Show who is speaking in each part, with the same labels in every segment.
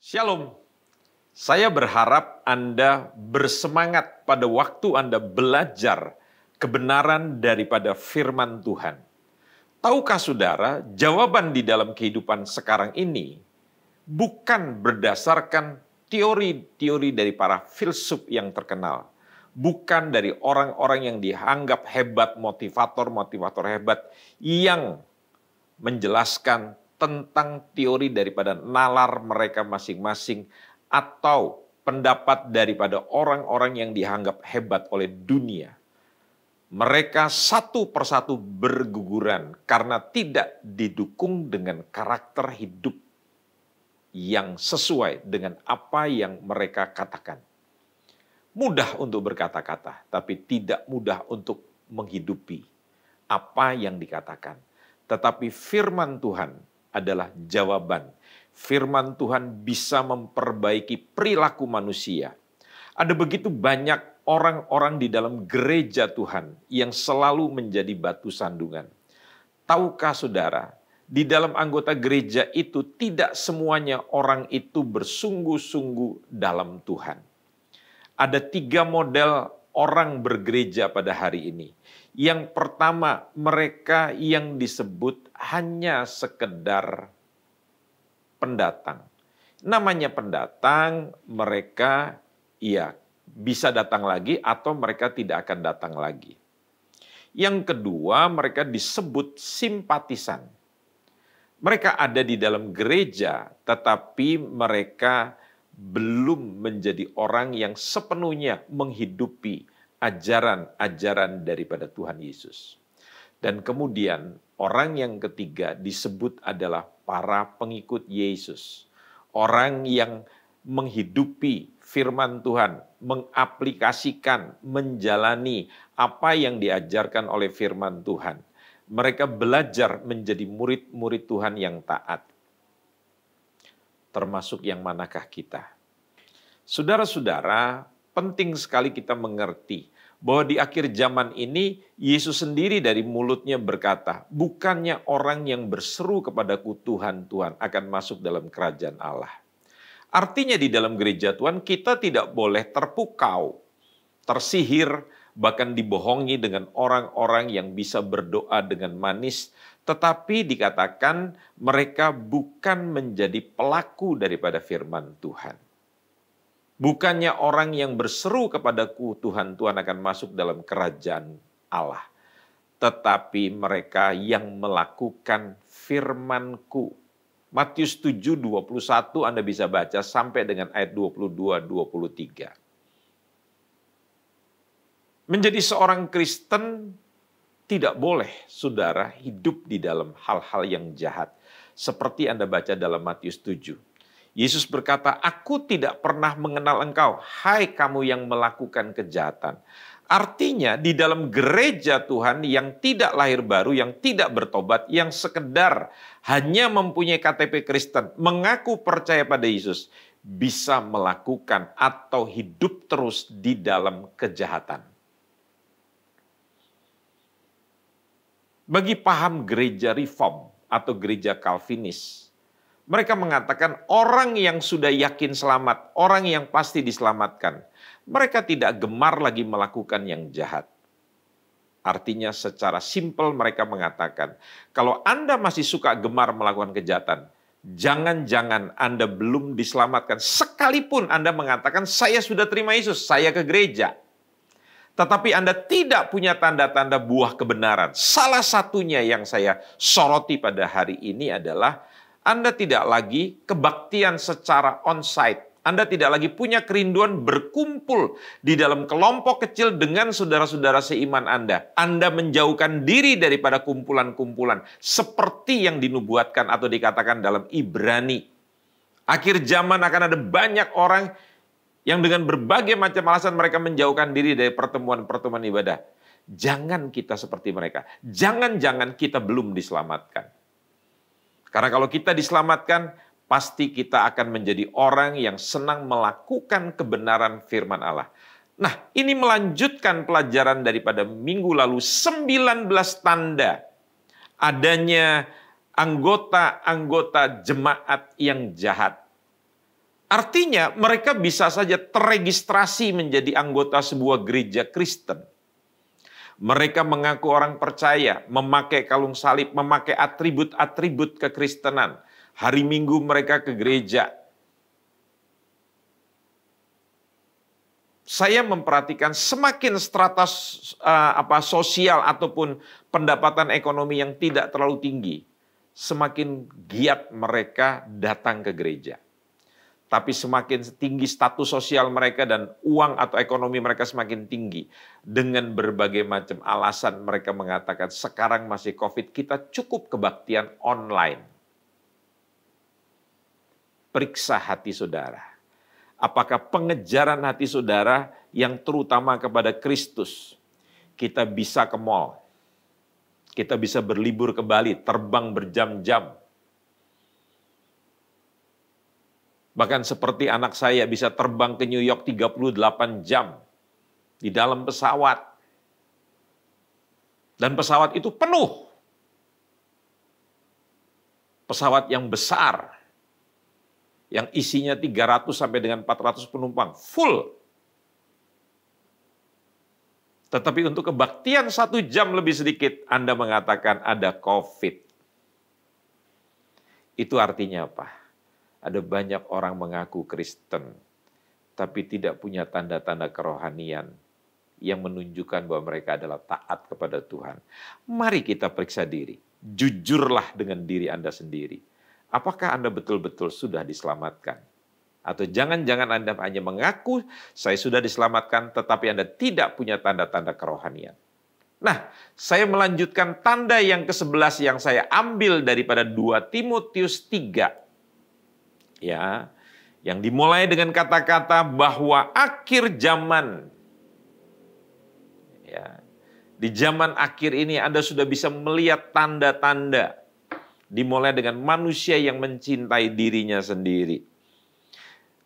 Speaker 1: Shalom, saya berharap Anda bersemangat pada waktu Anda belajar kebenaran daripada firman Tuhan. Tahukah saudara, jawaban di dalam kehidupan sekarang ini bukan berdasarkan teori-teori dari para filsuf yang terkenal. Bukan dari orang-orang yang dianggap hebat, motivator-motivator hebat yang menjelaskan tentang teori daripada nalar mereka masing-masing atau pendapat daripada orang-orang yang dianggap hebat oleh dunia. Mereka satu persatu berguguran karena tidak didukung dengan karakter hidup yang sesuai dengan apa yang mereka katakan. Mudah untuk berkata-kata, tapi tidak mudah untuk menghidupi apa yang dikatakan. Tetapi firman Tuhan adalah jawaban. Firman Tuhan bisa memperbaiki perilaku manusia. Ada begitu banyak orang-orang di dalam gereja Tuhan yang selalu menjadi batu sandungan. Tahukah saudara, di dalam anggota gereja itu tidak semuanya orang itu bersungguh-sungguh dalam Tuhan. Ada 3 model orang bergereja pada hari ini. Yang pertama, mereka yang disebut hanya sekedar pendatang. Namanya pendatang, mereka bisa datang lagi atau mereka tidak akan datang lagi. Yang kedua, mereka disebut simpatisan. Mereka ada di dalam gereja, tetapi mereka belum menjadi orang yang sepenuhnya menghidupi ajaran-ajaran daripada Tuhan Yesus. Dan kemudian orang yang ketiga disebut adalah para pengikut Yesus. Orang yang menghidupi firman Tuhan, mengaplikasikan, menjalani apa yang diajarkan oleh firman Tuhan. Mereka belajar menjadi murid-murid Tuhan yang taat. Termasuk yang manakah kita? Saudara-saudara, penting sekali kita mengerti bahwa di akhir zaman ini Yesus sendiri dari mulutnya berkata, bukannya orang yang berseru kepadaku Tuhan, Tuhan akan masuk dalam kerajaan Allah. Artinya di dalam gereja Tuhan kita tidak boleh terpukau, tersihir, bahkan dibohongi dengan orang-orang yang bisa berdoa dengan manis, tetapi dikatakan mereka bukan menjadi pelaku daripada firman Tuhan. Bukannya orang yang berseru kepadaku Tuhan, Tuhan akan masuk dalam kerajaan Allah. Tetapi mereka yang melakukan firman-Ku. Matius 7:21 Anda bisa baca sampai dengan ayat 22-23. Menjadi seorang Kristen tidak boleh, saudara, hidup di dalam hal-hal yang jahat. Seperti Anda baca dalam Matius 7. Yesus berkata, aku tidak pernah mengenal engkau, hai kamu yang melakukan kejahatan. Artinya di dalam gereja Tuhan yang tidak lahir baru, yang tidak bertobat, yang sekedar hanya mempunyai KTP Kristen, mengaku percaya pada Yesus, bisa melakukan atau hidup terus di dalam kejahatan. Bagi paham gereja reform atau gereja Calvinis, mereka mengatakan orang yang sudah yakin selamat, orang yang pasti diselamatkan, mereka tidak gemar lagi melakukan yang jahat. Artinya secara simpel mereka mengatakan, kalau Anda masih suka gemar melakukan kejahatan, jangan-jangan Anda belum diselamatkan. Sekalipun Anda mengatakan, saya sudah terima Yesus, saya ke gereja. Tetapi Anda tidak punya tanda-tanda buah kebenaran. Salah satunya yang saya soroti pada hari ini adalah Anda tidak lagi kebaktian secara on-site. Anda tidak lagi punya kerinduan berkumpul di dalam kelompok kecil dengan saudara-saudara seiman Anda. Anda menjauhkan diri daripada kumpulan-kumpulan seperti yang dinubuatkan atau dikatakan dalam Ibrani. Akhir zaman akan ada banyak orang yang dengan berbagai macam alasan mereka menjauhkan diri dari pertemuan-pertemuan ibadah. Jangan kita seperti mereka. Jangan-jangan kita belum diselamatkan. Karena kalau kita diselamatkan, pasti kita akan menjadi orang yang senang melakukan kebenaran firman Allah. Nah, ini melanjutkan pelajaran daripada minggu lalu, 19 tanda adanya anggota-anggota jemaat yang jahat. Artinya mereka bisa saja terregistrasi menjadi anggota sebuah gereja Kristen. Mereka mengaku orang percaya, memakai kalung salib, memakai atribut-atribut kekristenan. Hari Minggu mereka ke gereja. Saya memperhatikan semakin strata sosial ataupun pendapatan ekonomi yang tidak terlalu tinggi, semakin giat mereka datang ke gereja. Tapi semakin tinggi status sosial mereka dan uang atau ekonomi mereka semakin tinggi. Dengan berbagai macam alasan mereka mengatakan sekarang masih COVID, kita cukup kebaktian online. Periksa hati saudara. Apakah pengejaran hati saudara yang terutama kepada Kristus, kita bisa ke mall, kita bisa berlibur ke Bali, terbang berjam-jam. Bahkan seperti anak saya bisa terbang ke New York 38 jam di dalam pesawat. Dan pesawat itu penuh. Pesawat yang besar, yang isinya 300 sampai dengan 400 penumpang, full. Tetapi untuk kebaktian 1 jam lebih sedikit, Anda mengatakan ada COVID. Itu artinya apa? Ada banyak orang mengaku Kristen, tapi tidak punya tanda-tanda kerohanian yang menunjukkan bahwa mereka adalah taat kepada Tuhan. Mari kita periksa diri. Jujurlah dengan diri Anda sendiri. Apakah Anda betul-betul sudah diselamatkan? Atau jangan-jangan Anda hanya mengaku, saya sudah diselamatkan, tetapi Anda tidak punya tanda-tanda kerohanian. Nah, saya melanjutkan tanda yang ke-11 yang saya ambil daripada 2 Timotius 3. Ya, yang dimulai dengan kata-kata bahwa akhir zaman, ya, di zaman akhir ini Anda sudah bisa melihat tanda-tanda, dimulai dengan manusia yang mencintai dirinya sendiri.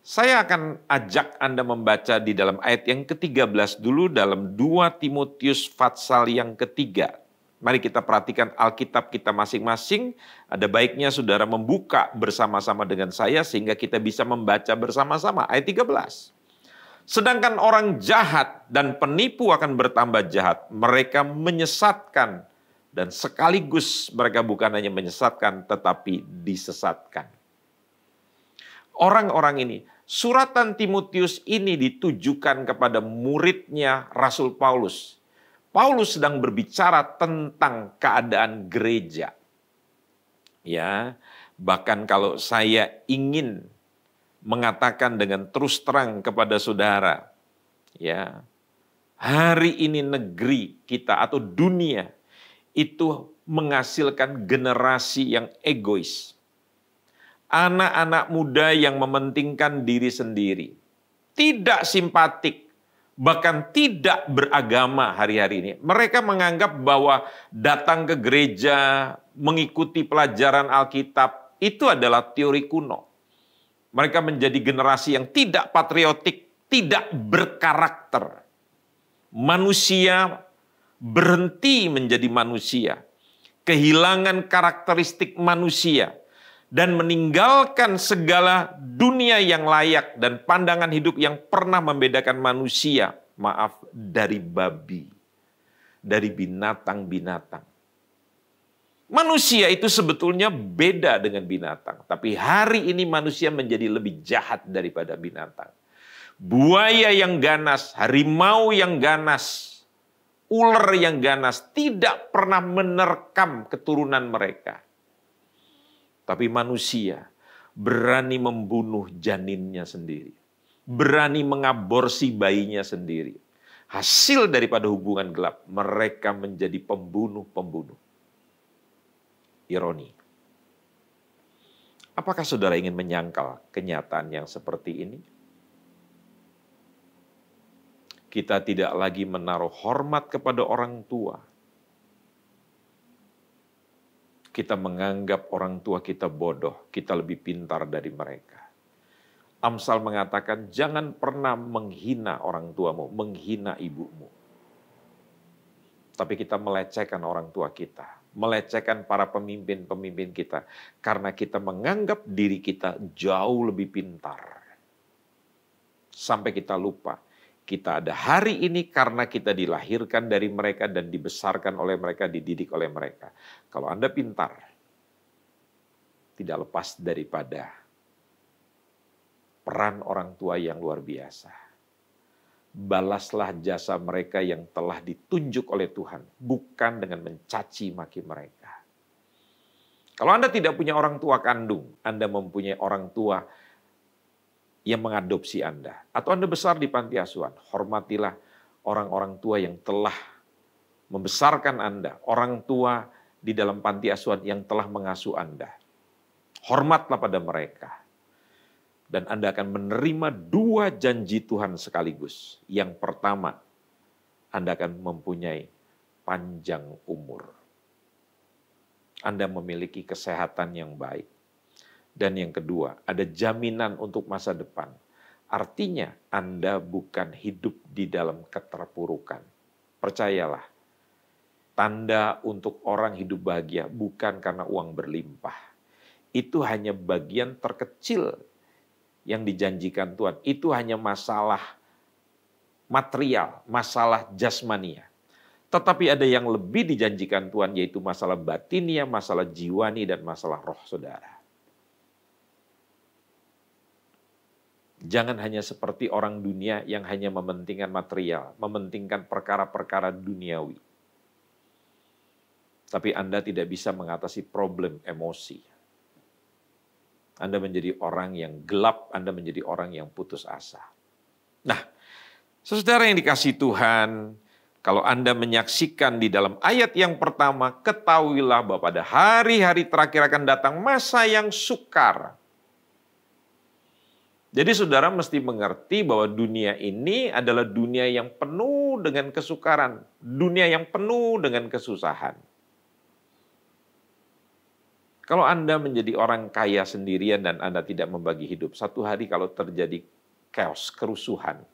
Speaker 1: Saya akan ajak Anda membaca di dalam ayat yang ke-13 dulu dalam 2 Timotius pasal yang ketiga. Mari kita perhatikan Alkitab kita masing-masing. Ada baiknya saudara membuka bersama-sama dengan saya sehingga kita bisa membaca bersama-sama. Ayat 13. Sedangkan orang jahat dan penipu akan bertambah jahat. Mereka menyesatkan dan sekaligus mereka bukan hanya menyesatkan tetapi disesatkan. Orang-orang ini, suratan Timotius ini ditujukan kepada muridnya Rasul Paulus. Paulus sedang berbicara tentang keadaan gereja. Ya, bahkan kalau saya ingin mengatakan dengan terus terang kepada saudara, ya, hari ini negeri kita atau dunia itu menghasilkan generasi yang egois. Anak-anak muda yang mementingkan diri sendiri, tidak simpatik, bahkan tidak beragama hari-hari ini. Mereka menganggap bahwa datang ke gereja, mengikuti pelajaran Alkitab, itu adalah teori kuno. Mereka menjadi generasi yang tidak patriotik, tidak berkarakter. Manusia berhenti menjadi manusia, kehilangan karakteristik manusia, dan meninggalkan segala dunia yang layak dan pandangan hidup yang pernah membedakan manusia, dari babi, dari binatang-binatang. Manusia itu sebetulnya beda dengan binatang, tapi hari ini manusia menjadi lebih jahat daripada binatang. Buaya yang ganas, harimau yang ganas, ular yang ganas tidak pernah menerkam keturunan mereka. Tapi manusia berani membunuh janinnya sendiri. Berani mengaborsi bayinya sendiri. Hasil daripada hubungan gelap, mereka menjadi pembunuh-pembunuh. Ironi. Apakah saudara ingin menyangkal kenyataan yang seperti ini? Kita tidak lagi menaruh hormat kepada orang tua. Kita menganggap orang tua kita bodoh, kita lebih pintar dari mereka. Amsal mengatakan, jangan pernah menghina orang tuamu, menghina ibumu. Tapi kita melecehkan orang tua kita, melecehkan para pemimpin-pemimpin kita, karena kita menganggap diri kita jauh lebih pintar. Sampai kita lupa, kita ada hari ini karena kita dilahirkan dari mereka dan dibesarkan oleh mereka, dididik oleh mereka. Kalau Anda pintar, tidak lepas daripada peran orang tua yang luar biasa. Balaslah jasa mereka yang telah ditunjuk oleh Tuhan, bukan dengan mencaci maki mereka. Kalau Anda tidak punya orang tua kandung, Anda mempunyai orang tua yang mengadopsi Anda. Atau Anda besar di panti asuhan, hormatilah orang-orang tua yang telah membesarkan Anda, orang tua di dalam panti asuhan yang telah mengasuh Anda. Hormatlah pada mereka. Dan Anda akan menerima 2 janji Tuhan sekaligus. Yang pertama, Anda akan mempunyai panjang umur. Anda memiliki kesehatan yang baik. Dan yang kedua, ada jaminan untuk masa depan. Artinya, Anda bukan hidup di dalam keterpurukan. Percayalah, tanda untuk orang hidup bahagia bukan karena uang berlimpah. Itu hanya bagian terkecil yang dijanjikan Tuhan. Itu hanya masalah material, masalah jasmania. Tetapi ada yang lebih dijanjikan Tuhan, yaitu masalah batinia, masalah jiwani, dan masalah roh saudara. Jangan hanya seperti orang dunia yang hanya mementingkan material, mementingkan perkara-perkara duniawi. Tapi Anda tidak bisa mengatasi problem emosi. Anda menjadi orang yang gelap, Anda menjadi orang yang putus asa. Nah, saudara yang dikasihi Tuhan, kalau Anda menyaksikan di dalam ayat yang pertama, ketahuilah bahwa pada hari-hari terakhir akan datang masa yang sukar. Jadi saudara mesti mengerti bahwa dunia ini adalah dunia yang penuh dengan kesukaran, dunia yang penuh dengan kesusahan. Kalau Anda menjadi orang kaya sendirian dan Anda tidak membagi hidup, satu hari kalau terjadi chaos, kerusuhan,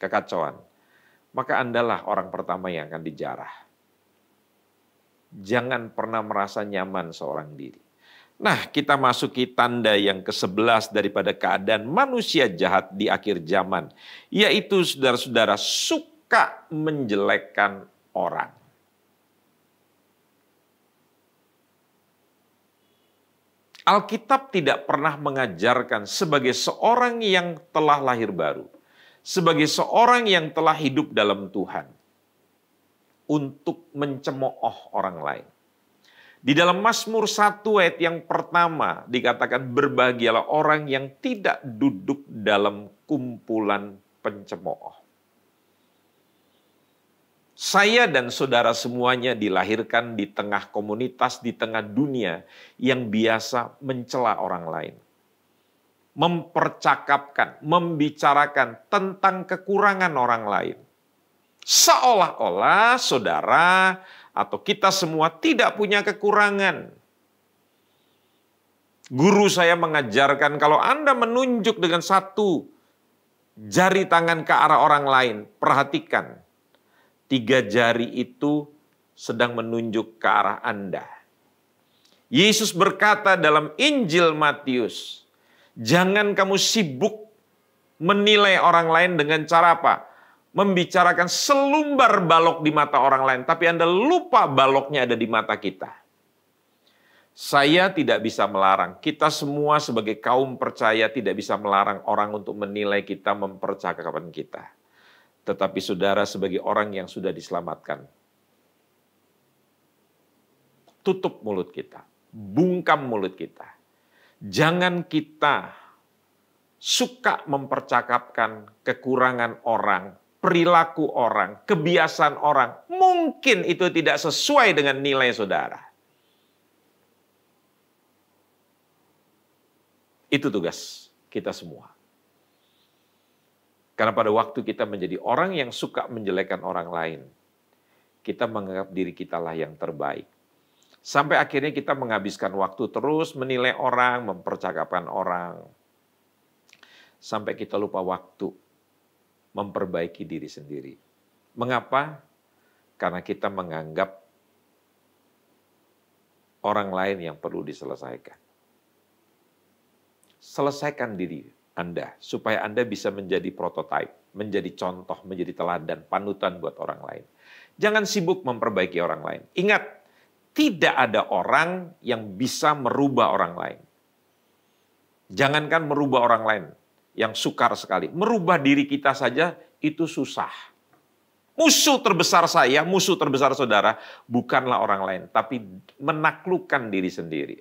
Speaker 1: kekacauan, maka Andalah orang pertama yang akan dijarah. Jangan pernah merasa nyaman seorang diri. Nah, kita masuki tanda yang ke-11 daripada keadaan manusia jahat di akhir zaman, yaitu saudara-saudara suka menjelekkan orang. Alkitab tidak pernah mengajarkan sebagai seorang yang telah lahir baru, sebagai seorang yang telah hidup dalam Tuhan, untuk mencemooh orang lain. Di dalam Mazmur 1 ayat yang pertama dikatakan berbahagialah orang yang tidak duduk dalam kumpulan pencemooh. Saya dan saudara semuanya dilahirkan di tengah komunitas, di tengah dunia yang biasa mencela orang lain. Mempercakapkan, membicarakan tentang kekurangan orang lain. Seolah-olah saudara atau kita semua tidak punya kekurangan. Guru saya mengajarkan kalau Anda menunjuk dengan satu jari tangan ke arah orang lain, perhatikan. 3 jari itu sedang menunjuk ke arah Anda. Yesus berkata dalam Injil Matius, jangan kamu sibuk menilai orang lain dengan cara apa? Membicarakan selumbar balok di mata orang lain, tapi Anda lupa baloknya ada di mata kita. Saya tidak bisa melarang, kita semua sebagai kaum percaya tidak bisa melarang orang untuk menilai kita, mempercakapkan kita. Tetapi saudara sebagai orang yang sudah diselamatkan, tutup mulut kita, bungkam mulut kita. Jangan kita suka mempercakapkan kekurangan orang, perilaku orang, kebiasaan orang. Mungkin itu tidak sesuai dengan nilai saudara. Itu tugas kita semua. Karena pada waktu kita menjadi orang yang suka menjelekkan orang lain, kita menganggap diri kita lah yang terbaik. Sampai akhirnya kita menghabiskan waktu terus menilai orang, mempercakapkan orang. Sampai kita lupa waktu memperbaiki diri sendiri. Mengapa? Karena kita menganggap orang lain yang perlu diselesaikan. Selesaikan diri Anda, supaya Anda bisa menjadi prototipe, menjadi contoh, menjadi teladan, panutan buat orang lain. Jangan sibuk memperbaiki orang lain. Ingat, tidak ada orang yang bisa merubah orang lain. Jangankan merubah orang lain yang sukar sekali. Merubah diri kita saja itu susah. Musuh terbesar saya, musuh terbesar saudara, bukanlah orang lain, tapi menaklukkan diri sendiri.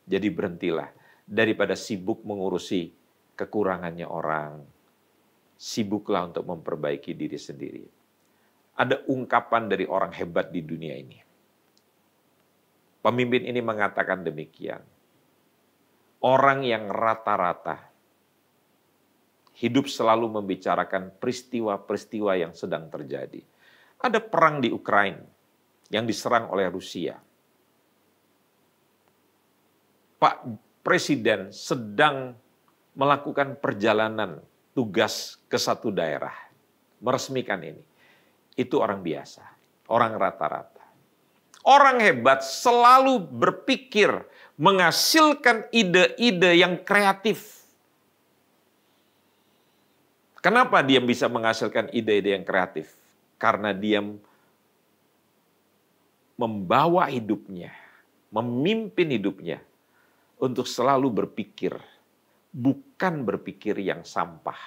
Speaker 1: Jadi berhentilah daripada sibuk mengurusi kekurangannya orang. Sibuklah untuk memperbaiki diri sendiri. Ada ungkapan dari orang hebat di dunia ini. Pemimpin ini mengatakan demikian. Orang yang rata-rata hidup selalu membicarakan peristiwa-peristiwa yang sedang terjadi. Ada perang di Ukraina yang diserang oleh Rusia. Pak Presiden sedang melakukan perjalanan tugas ke satu daerah, meresmikan ini. Itu orang biasa, orang rata-rata. Orang hebat selalu berpikir menghasilkan ide-ide yang kreatif. Kenapa dia bisa menghasilkan ide-ide yang kreatif? Karena dia membawa hidupnya, memimpin hidupnya untuk selalu berpikir, bukan berpikir yang sampah.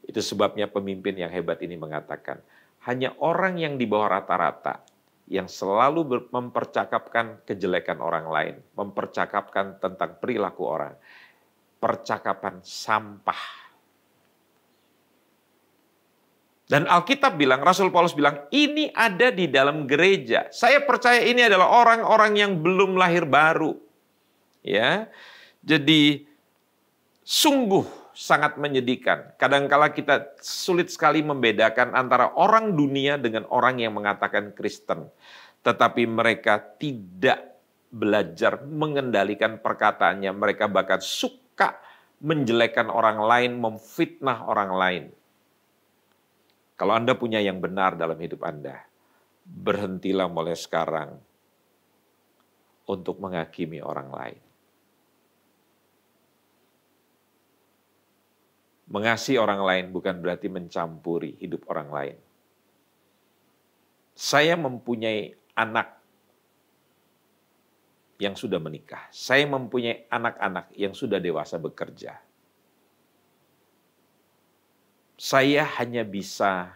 Speaker 1: Itu sebabnya pemimpin yang hebat ini mengatakan, hanya orang yang di bawah rata-rata, yang selalu mempercakapkan kejelekan orang lain, mempercakapkan tentang perilaku orang, percakapan sampah. Dan Alkitab bilang, Rasul Paulus bilang, ini ada di dalam gereja. Saya percaya ini adalah orang-orang yang belum lahir baru. Ya, jadi sungguh sangat menyedihkan. Kadangkala kita sulit sekali membedakan antara orang dunia dengan orang yang mengatakan Kristen. Tetapi mereka tidak belajar mengendalikan perkataannya. Mereka bahkan suka menjelekkan orang lain, memfitnah orang lain. Kalau Anda punya yang benar dalam hidup Anda, berhentilah mulai sekarang untuk menghakimi orang lain. Mengasihi orang lain bukan berarti mencampuri hidup orang lain. Saya mempunyai anak yang sudah menikah. Saya mempunyai anak-anak yang sudah dewasa bekerja. Saya hanya bisa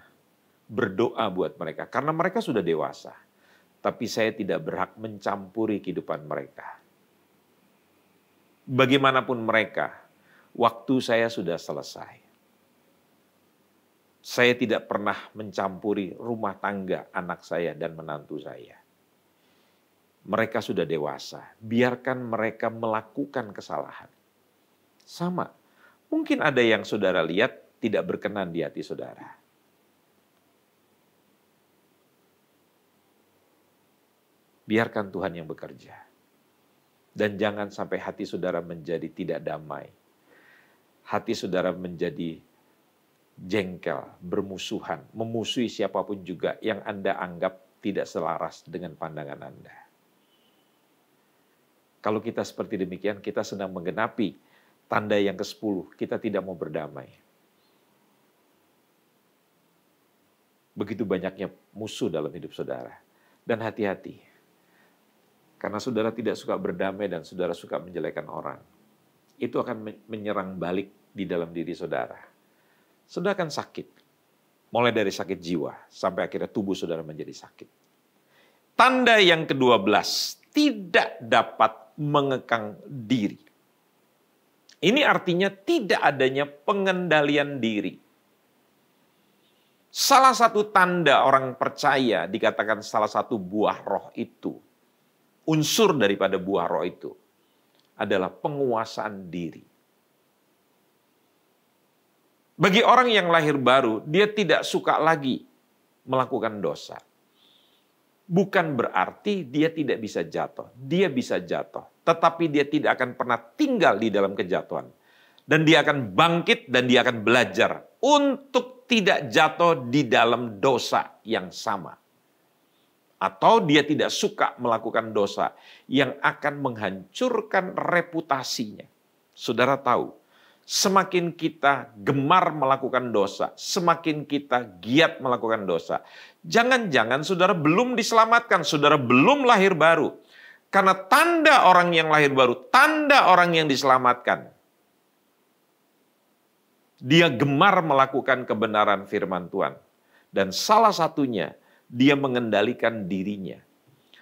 Speaker 1: berdoa buat mereka karena mereka sudah dewasa. Tapi saya tidak berhak mencampuri kehidupan mereka. Bagaimanapun mereka, waktu saya sudah selesai. Saya tidak pernah mencampuri rumah tangga anak saya dan menantu saya. Mereka sudah dewasa, biarkan mereka melakukan kesalahan. Sama, mungkin ada yang saudara lihat tidak berkenan di hati saudara. Biarkan Tuhan yang bekerja. Dan jangan sampai hati saudara menjadi tidak damai. Hati saudara menjadi jengkel, bermusuhan, memusuhi siapapun juga yang Anda anggap tidak selaras dengan pandangan Anda. Kalau kita seperti demikian, kita sedang menggenapi tanda yang ke-10, kita tidak mau berdamai. Begitu banyaknya musuh dalam hidup saudara. Dan hati-hati, karena saudara tidak suka berdamai dan saudara suka menjelekan orang. Itu akan menyerang balik di dalam diri saudara. Saudara akan sakit. Mulai dari sakit jiwa sampai akhirnya tubuh saudara menjadi sakit. Tanda yang ke-12, tidak dapat mengekang diri. Ini artinya tidak adanya pengendalian diri. Salah satu tanda orang percaya dikatakan salah satu buah roh itu, unsur daripada buah roh itu adalah penguasaan diri. Bagi orang yang lahir baru, dia tidak suka lagi melakukan dosa. Bukan berarti dia tidak bisa jatuh. Dia bisa jatuh, tetapi dia tidak akan pernah tinggal di dalam kejatuhan. Dan dia akan bangkit dan dia akan belajar untuk tidak jatuh di dalam dosa yang sama. Atau dia tidak suka melakukan dosa yang akan menghancurkan reputasinya. Saudara tahu, semakin kita gemar melakukan dosa, semakin kita giat melakukan dosa. Jangan-jangan saudara belum diselamatkan, saudara belum lahir baru. Karena tanda orang yang lahir baru, tanda orang yang diselamatkan, dia gemar melakukan kebenaran firman Tuhan. Dan salah satunya, dia mengendalikan dirinya.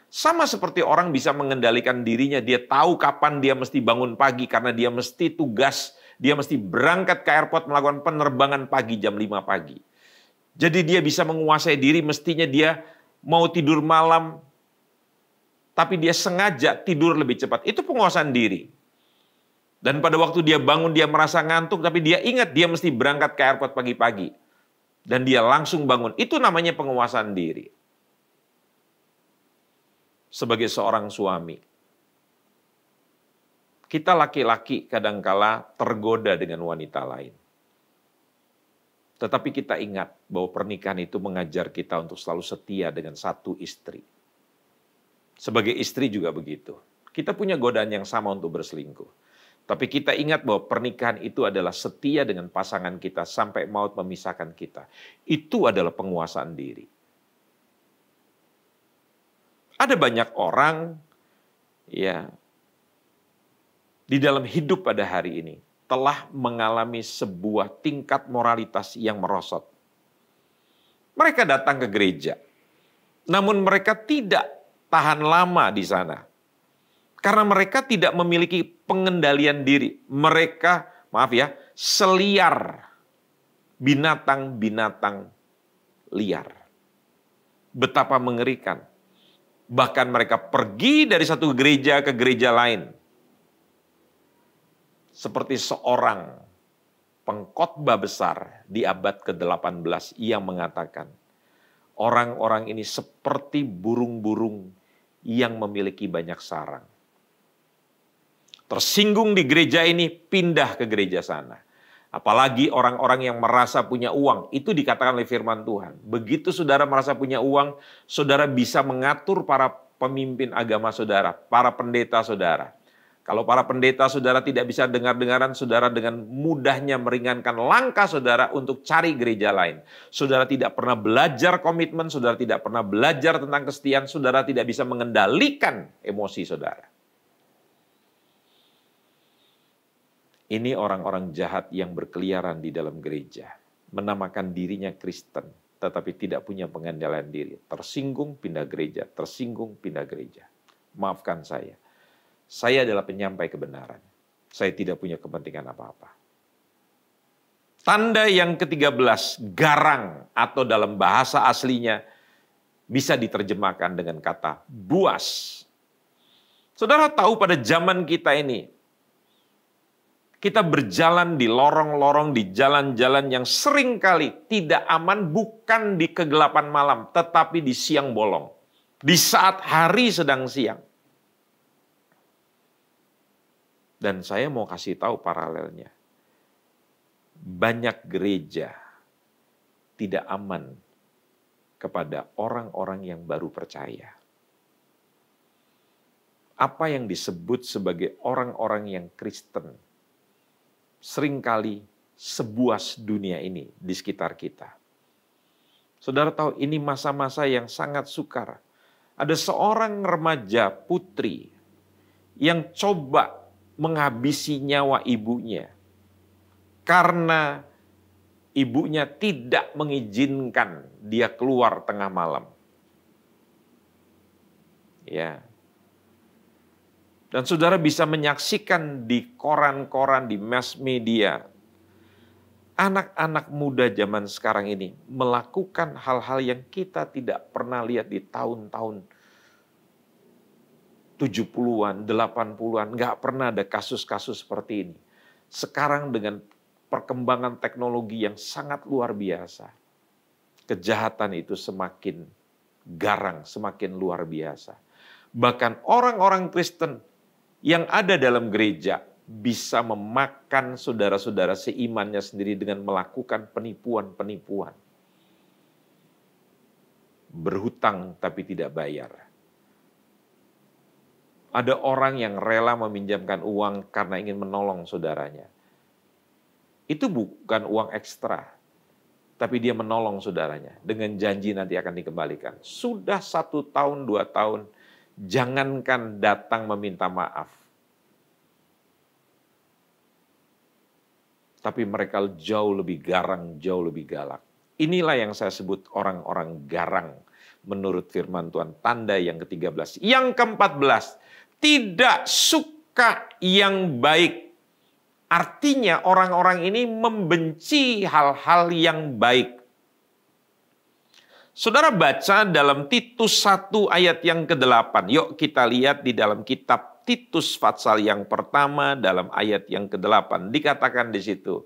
Speaker 1: Sama seperti orang bisa mengendalikan dirinya, dia tahu kapan dia mesti bangun pagi karena dia mesti tugas, dia mesti berangkat ke airport melakukan penerbangan pagi jam 5 pagi. Jadi dia bisa menguasai diri, mestinya dia mau tidur malam, tapi dia sengaja tidur lebih cepat. Itu penguasaan diri. Dan pada waktu dia bangun, dia merasa ngantuk, tapi dia ingat dia mesti berangkat ke airport pagi-pagi. Dan dia langsung bangun. Itu namanya penguasaan diri. Sebagai seorang suami, kita laki-laki kadangkala tergoda dengan wanita lain. Tetapi kita ingat bahwa pernikahan itu mengajar kita untuk selalu setia dengan satu istri. Sebagai istri juga begitu. Kita punya godaan yang sama untuk berselingkuh. Tapi kita ingat bahwa pernikahan itu adalah setia dengan pasangan kita sampai maut memisahkan kita. Itu adalah penguasaan diri. Ada banyak orang ya di dalam hidup pada hari ini telah mengalami sebuah tingkat moralitas yang merosot. Mereka datang ke gereja, namun mereka tidak tahan lama di sana. Karena mereka tidak memiliki pengendalian diri. Mereka, maaf ya, seliar binatang-binatang liar. Betapa mengerikan. Bahkan mereka pergi dari satu gereja ke gereja lain. Seperti seorang pengkhotbah besar di abad ke-18 yang mengatakan, orang-orang ini seperti burung-burung yang memiliki banyak sarang. Tersinggung di gereja ini, pindah ke gereja sana. Apalagi orang-orang yang merasa punya uang, itu dikatakan oleh firman Tuhan. Begitu saudara merasa punya uang, saudara bisa mengatur para pemimpin agama saudara, para pendeta saudara. Kalau para pendeta saudara tidak bisa dengar-dengaran, saudara dengan mudahnya meringankan langkah saudara untuk cari gereja lain. Saudara tidak pernah belajar komitmen, saudara tidak pernah belajar tentang kesetiaan, saudara tidak bisa mengendalikan emosi saudara. Ini orang-orang jahat yang berkeliaran di dalam gereja, menamakan dirinya Kristen, tetapi tidak punya pengendalian diri. Tersinggung, pindah gereja, tersinggung, pindah gereja. Maafkan saya adalah penyampai kebenaran. Saya tidak punya kepentingan apa-apa. Tanda yang ke-13, garang atau dalam bahasa aslinya bisa diterjemahkan dengan kata buas. Saudara tahu pada zaman kita ini, kita berjalan di lorong-lorong, di jalan-jalan yang seringkali tidak aman, bukan di kegelapan malam, tetapi di siang bolong. Di saat hari sedang siang. Dan saya mau kasih tahu paralelnya. Banyak gereja tidak aman kepada orang-orang yang baru percaya. Apa yang disebut sebagai orang-orang yang Kristen, seringkali sebuas dunia ini di sekitar kita. Saudara tahu ini masa-masa yang sangat sukar. Ada seorang remaja putri yang coba menghabisi nyawa ibunya karena ibunya tidak mengizinkan dia keluar tengah malam. Ya. Dan saudara bisa menyaksikan di koran-koran, di mass media, anak-anak muda zaman sekarang ini melakukan hal-hal yang kita tidak pernah lihat di tahun-tahun 70-an, 80-an, nggak pernah ada kasus-kasus seperti ini. Sekarang dengan perkembangan teknologi yang sangat luar biasa, kejahatan itu semakin garang, semakin luar biasa. Bahkan orang-orang Kristen yang ada dalam gereja bisa memakan saudara-saudara seimannya sendiri dengan melakukan penipuan-penipuan. Berhutang tapi tidak bayar. Ada orang yang rela meminjamkan uang karena ingin menolong saudaranya. itu bukan uang ekstra. Tapi dia menolong saudaranya dengan janji nanti akan dikembalikan. Sudah 1 tahun, 2 tahun, jangankan datang meminta maaf. Tapi mereka jauh lebih garang, jauh lebih galak. Inilah yang saya sebut orang-orang garang menurut firman Tuhan. Tanda yang ke-13. Yang ke-14, tidak suka yang baik. Artinya orang-orang ini membenci hal-hal yang baik. Saudara baca dalam Titus 1 ayat yang ke-8. Yuk kita lihat di dalam kitab Titus pasal yang pertama dalam ayat yang ke-8. Dikatakan di situ.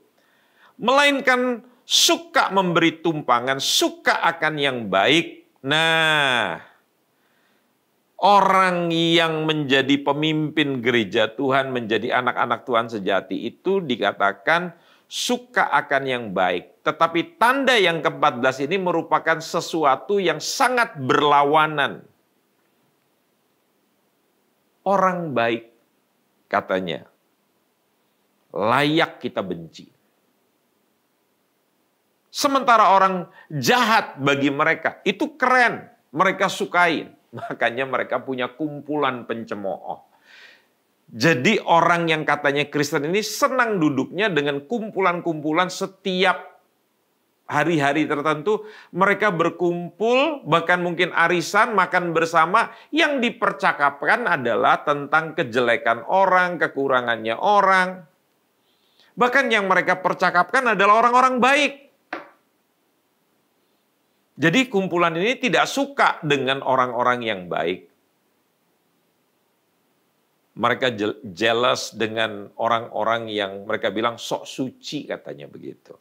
Speaker 1: Melainkan suka memberi tumpangan, suka akan yang baik. Nah, orang yang menjadi pemimpin gereja Tuhan, menjadi anak-anak Tuhan sejati itu dikatakan suka akan yang baik. Tetapi tanda yang ke-14 ini merupakan sesuatu yang sangat berlawanan. Orang baik, katanya, layak kita benci. Sementara orang jahat bagi mereka, itu keren, mereka sukain. Makanya mereka punya kumpulan pencemooh. Jadi orang yang katanya Kristen ini senang duduknya dengan kumpulan-kumpulan setiap hari-hari tertentu. Mereka berkumpul, bahkan mungkin arisan, makan bersama. Yang dipercakapkan adalah tentang kejelekan orang, kekurangannya orang. Bahkan yang mereka percakapkan adalah orang-orang baik. Jadi kumpulan ini tidak suka dengan orang-orang yang baik. Mereka jealous dengan orang-orang yang mereka bilang sok suci, katanya begitu.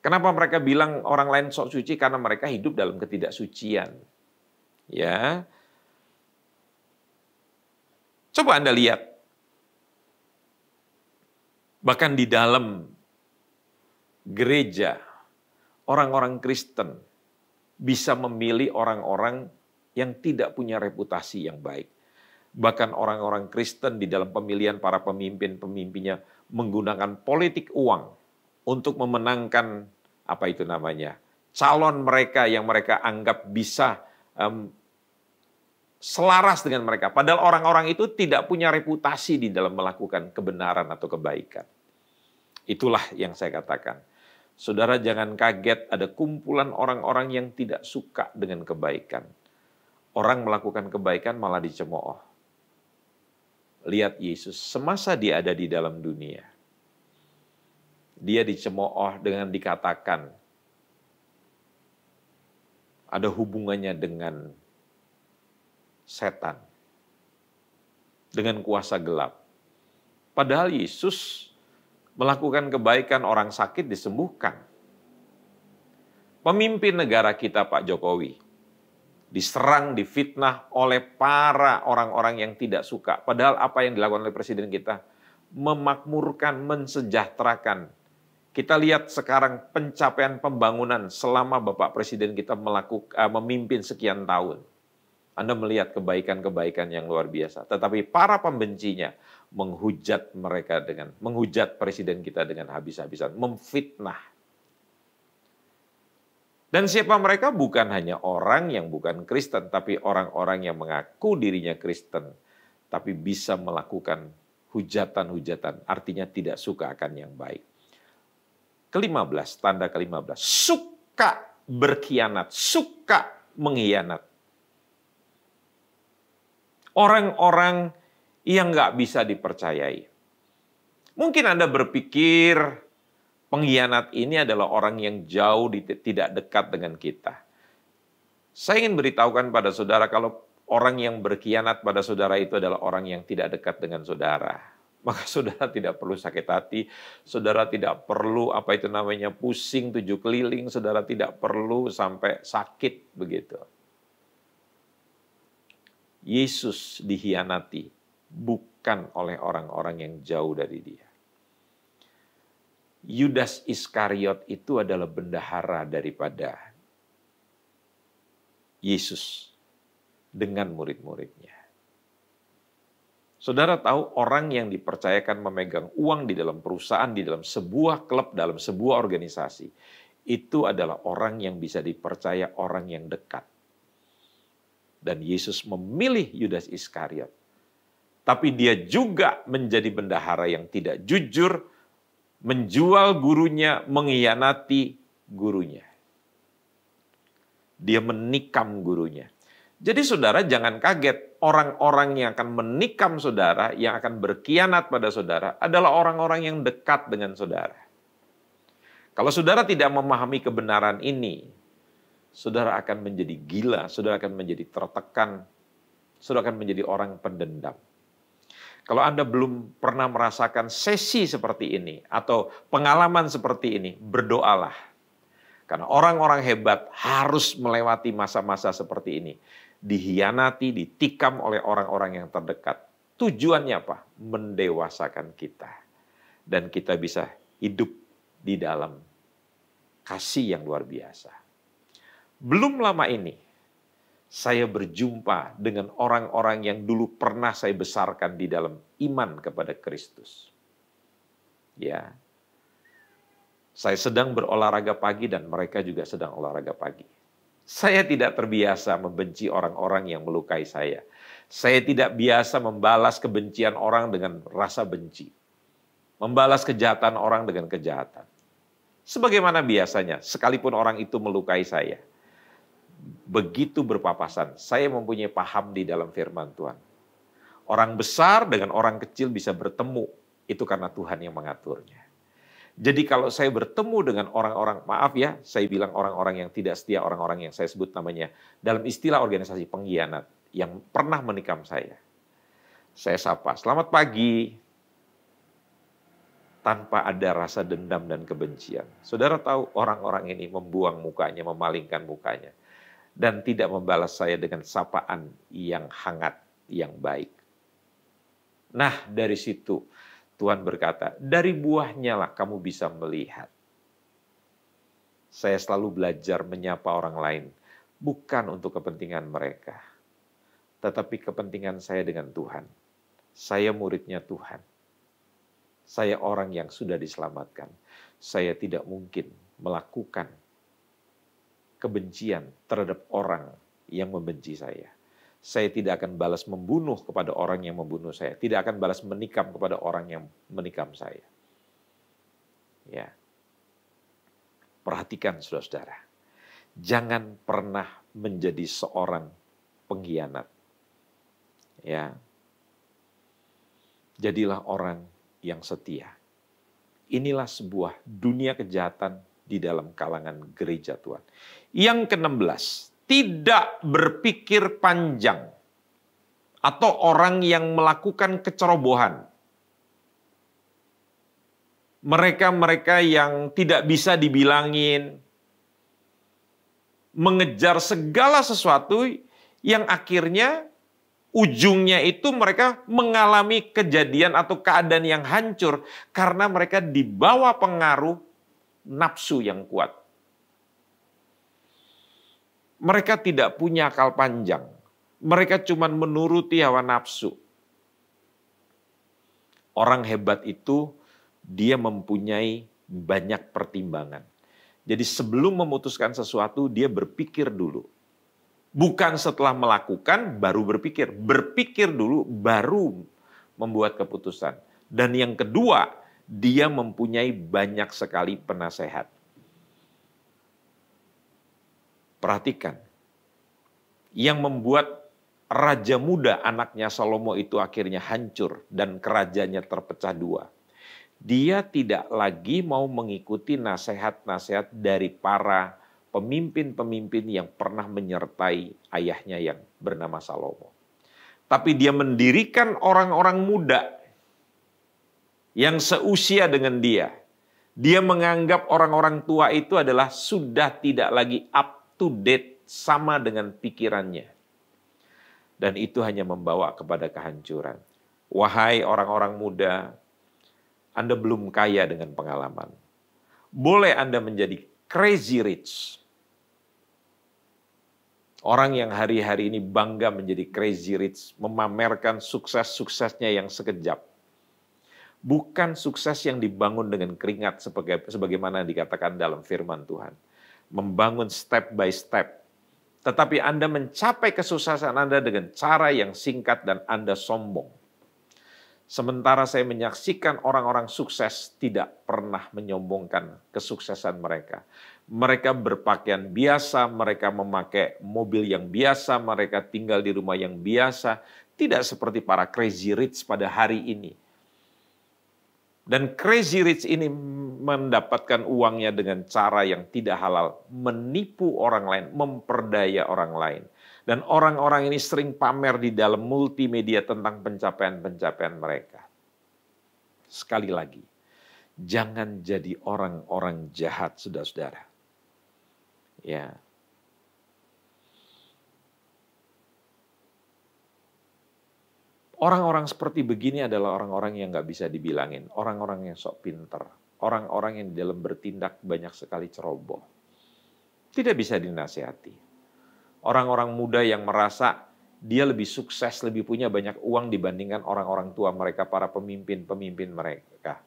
Speaker 1: Kenapa mereka bilang orang lain sok suci? Karena mereka hidup dalam ketidaksucian. Ya. Coba Anda lihat. Bahkan di dalam gereja, orang-orang Kristen bisa memilih orang-orang yang tidak punya reputasi yang baik. Bahkan orang-orang Kristen di dalam pemilihan para pemimpin-pemimpinnya menggunakan politik uang untuk memenangkan calon mereka yang mereka anggap bisa selaras dengan mereka. Padahal orang-orang itu tidak punya reputasi di dalam melakukan kebenaran atau kebaikan. Itulah yang saya katakan. Saudara jangan kaget ada kumpulan orang-orang yang tidak suka dengan kebaikan. Orang melakukan kebaikan malah dicemooh. Lihat Yesus, semasa dia ada di dalam dunia. Dia dicemooh dengan dikatakan ada hubungannya dengan setan. Dengan kuasa gelap. Padahal Yesus melakukan kebaikan, orang sakit disembuhkan. Pemimpin negara kita Pak Jokowi diserang, difitnah oleh para orang-orang yang tidak suka. Padahal apa yang dilakukan oleh presiden kita? Memakmurkan, mensejahterakan. Kita lihat sekarang pencapaian pembangunan selama Bapak Presiden kita memimpin sekian tahun. Anda melihat kebaikan-kebaikan yang luar biasa. Tetapi para pembencinya menghujat presiden kita dengan habis-habisan, memfitnah. Dan siapa mereka? Bukan hanya orang yang bukan Kristen, tapi orang-orang yang mengaku dirinya Kristen, tapi bisa melakukan hujatan-hujatan, artinya tidak suka akan yang baik. Ke-15, tanda ke-15, suka berkhianat, suka mengkhianat. Orang-orang yang nggak bisa dipercayai. Mungkin Anda berpikir pengkhianat ini adalah orang yang jauh tidak dekat dengan kita. Saya ingin beritahukan pada saudara kalau orang yang berkhianat pada saudara itu adalah orang yang tidak dekat dengan saudara. Maka saudara tidak perlu sakit hati, saudara tidak perlu pusing 7 keliling, saudara tidak perlu sampai sakit begitu. Yesus dikhianati bukan oleh orang-orang yang jauh dari dia. Yudas Iskariot itu adalah bendahara daripada Yesus dengan murid-muridnya. Saudara tahu orang yang dipercayakan memegang uang di dalam perusahaan, di dalam sebuah klub, dalam sebuah organisasi, itu adalah orang yang bisa dipercaya orang yang dekat. Dan Yesus memilih Yudas Iskariot. Tapi dia juga menjadi bendahara yang tidak jujur, menjual gurunya, mengkhianati gurunya. Dia menikam gurunya. Jadi saudara jangan kaget, orang-orang yang akan menikam saudara, yang akan berkhianat pada saudara, adalah orang-orang yang dekat dengan saudara. Kalau saudara tidak memahami kebenaran ini, saudara akan menjadi gila, saudara akan menjadi tertekan, saudara akan menjadi orang pendendam. Kalau Anda belum pernah merasakan sesi seperti ini, atau pengalaman seperti ini, berdoalah. Karena orang-orang hebat harus melewati masa-masa seperti ini. Dikhianati, ditikam oleh orang-orang yang terdekat. Tujuannya apa? Mendewasakan kita. Dan kita bisa hidup di dalam kasih yang luar biasa. Belum lama ini, saya berjumpa dengan orang-orang yang dulu pernah saya besarkan di dalam iman kepada Kristus. Ya, saya sedang berolahraga pagi dan mereka juga sedang olahraga pagi. Saya tidak terbiasa membenci orang-orang yang melukai saya. Saya tidak biasa membalas kebencian orang dengan rasa benci. Membalas kejahatan orang dengan kejahatan. Sebagaimana biasanya, sekalipun orang itu melukai saya. Begitu berpapasan, saya mempunyai paham di dalam firman Tuhan. Orang besar dengan orang kecil bisa bertemu, itu karena Tuhan yang mengaturnya. Jadi kalau saya bertemu dengan orang-orang, maaf ya, saya bilang orang-orang yang tidak setia, orang-orang yang saya sebut namanya, dalam istilah organisasi pengkhianat, yang pernah menikam saya. Saya sapa, selamat pagi, tanpa ada rasa dendam dan kebencian. Saudara tahu orang-orang ini membuang mukanya, memalingkan mukanya, dan tidak membalas saya dengan sapaan yang hangat, yang baik. Nah, dari situ Tuhan berkata, dari buahnya lah kamu bisa melihat. Saya selalu belajar menyapa orang lain, bukan untuk kepentingan mereka, tetapi kepentingan saya dengan Tuhan. Saya muridnya Tuhan. Saya orang yang sudah diselamatkan. Saya tidak mungkin melakukan kebencian terhadap orang yang membenci saya. Saya tidak akan balas membunuh kepada orang yang membunuh saya. Tidak akan balas menikam kepada orang yang menikam saya. Ya. Perhatikan saudara-saudara. Jangan pernah menjadi seorang pengkhianat. Ya. Jadilah orang yang setia. Inilah sebuah dunia kejahatan di dalam kalangan gereja Tuhan. Yang ke-16. Tidak berpikir panjang atau orang yang melakukan kecerobohan. Mereka-mereka yang tidak bisa dibilangin, mengejar segala sesuatu yang akhirnya ujungnya itu mereka mengalami kejadian atau keadaan yang hancur karena mereka dibawa pengaruh nafsu yang kuat. Mereka tidak punya akal panjang. Mereka cuma menuruti hawa nafsu. Orang hebat itu, dia mempunyai banyak pertimbangan. Jadi sebelum memutuskan sesuatu, dia berpikir dulu. Bukan setelah melakukan, baru berpikir. Berpikir dulu, baru membuat keputusan. Dan yang kedua, dia mempunyai banyak sekali penasehat. Perhatikan, yang membuat raja muda anaknya Salomo itu akhirnya hancur dan kerajaannya terpecah dua. Dia tidak lagi mau mengikuti nasihat-nasihat dari para pemimpin-pemimpin yang pernah menyertai ayahnya yang bernama Salomo. Tapi dia mendirikan orang-orang muda yang seusia dengan dia. Dia menganggap orang-orang tua itu adalah sudah tidak lagi up to date sama dengan pikirannya. Dan itu hanya membawa kepada kehancuran. Wahai orang-orang muda, Anda belum kaya dengan pengalaman. Boleh Anda menjadi crazy rich. Orang yang hari-hari ini bangga menjadi crazy rich, memamerkan sukses-suksesnya yang sekejap. Bukan sukses yang dibangun dengan keringat sebagaimana dikatakan dalam firman Tuhan. Membangun step by step. Tetapi Anda mencapai kesuksesan Anda dengan cara yang singkat dan Anda sombong. Sementara saya menyaksikan orang-orang sukses tidak pernah menyombongkan kesuksesan mereka. Mereka berpakaian biasa, mereka memakai mobil yang biasa, mereka tinggal di rumah yang biasa. Tidak seperti para crazy rich pada hari ini. Dan crazy rich ini mendapatkan uangnya dengan cara yang tidak halal. Menipu orang lain, memperdaya orang lain. Dan orang-orang ini sering pamer di dalam multimedia tentang pencapaian-pencapaian mereka. Sekali lagi, jangan jadi orang-orang jahat, saudara-saudara. Ya. Orang-orang seperti begini adalah orang-orang yang nggak bisa dibilangin. Orang-orang yang sok pinter. Orang-orang yang di dalam bertindak banyak sekali ceroboh. Tidak bisa dinasihati. Orang-orang muda yang merasa dia lebih sukses, lebih punya banyak uang dibandingkan orang-orang tua mereka, para pemimpin-pemimpin mereka.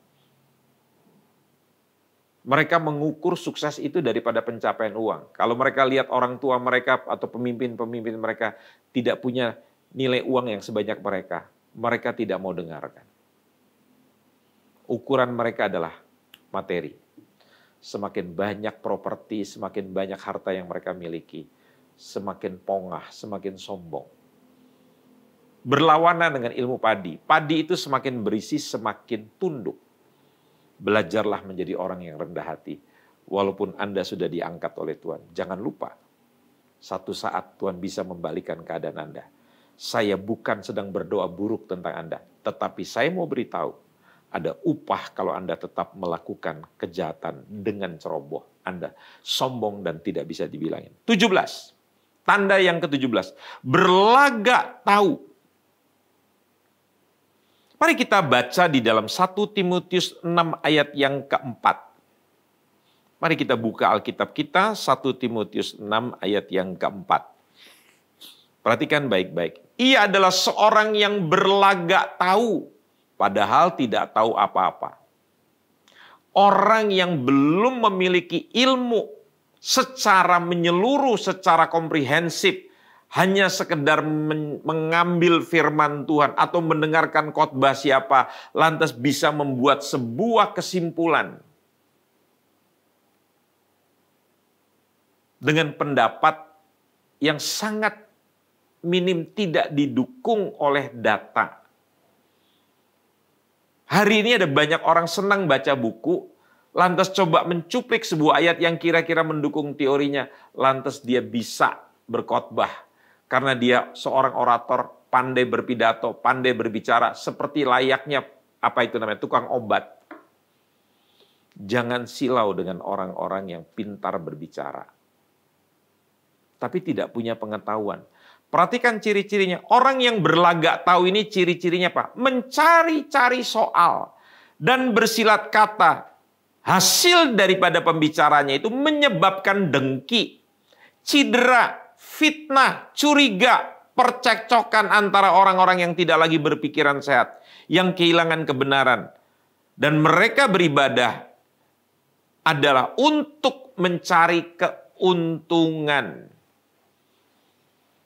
Speaker 1: Mereka mengukur sukses itu daripada pencapaian uang. Kalau mereka lihat orang tua mereka atau pemimpin-pemimpin mereka tidak punya nilai uang yang sebanyak mereka, mereka tidak mau dengarkan. Ukuran mereka adalah materi. Semakin banyak properti, semakin banyak harta yang mereka miliki, semakin pongah, semakin sombong. Berlawanan dengan ilmu padi. Padi itu semakin berisi, semakin tunduk. Belajarlah menjadi orang yang rendah hati. Walaupun Anda sudah diangkat oleh Tuhan. Jangan lupa, satu saat Tuhan bisa membalikan keadaan Anda. Saya bukan sedang berdoa buruk tentang Anda. Tetapi saya mau beritahu, ada upah kalau Anda tetap melakukan kejahatan dengan ceroboh. Anda sombong dan tidak bisa dibilangin. 17. Tanda yang ke-17. Berlagak tahu. Mari kita baca di dalam 1 Timotius 6 ayat yang keempat. Mari kita buka Alkitab kita, 1 Timotius 6 ayat yang keempat. Perhatikan baik-baik. Ia adalah seorang yang berlagak tahu, padahal tidak tahu apa-apa. Orang yang belum memiliki ilmu secara menyeluruh, secara komprehensif, hanya sekedar mengambil firman Tuhan atau mendengarkan khotbah siapa, lantas bisa membuat sebuah kesimpulan dengan pendapat yang sangat minim, tidak didukung oleh data. Hari ini ada banyak orang senang baca buku, lantas coba mencuplik sebuah ayat yang kira-kira mendukung teorinya, lantas dia bisa berkhotbah. Karena dia seorang orator, pandai berpidato, pandai berbicara, seperti layaknya, tukang obat. Jangan silau dengan orang-orang yang pintar berbicara, tapi tidak punya pengetahuan. Perhatikan ciri-cirinya. Orang yang berlagak tahu ini ciri-cirinya apa? Mencari-cari soal dan bersilat kata. Hasil daripada pembicaranya itu menyebabkan dengki, cedera, fitnah, curiga, percekcokan antara orang-orang yang tidak lagi berpikiran sehat, yang kehilangan kebenaran. Dan mereka beribadah adalah untuk mencari keuntungan.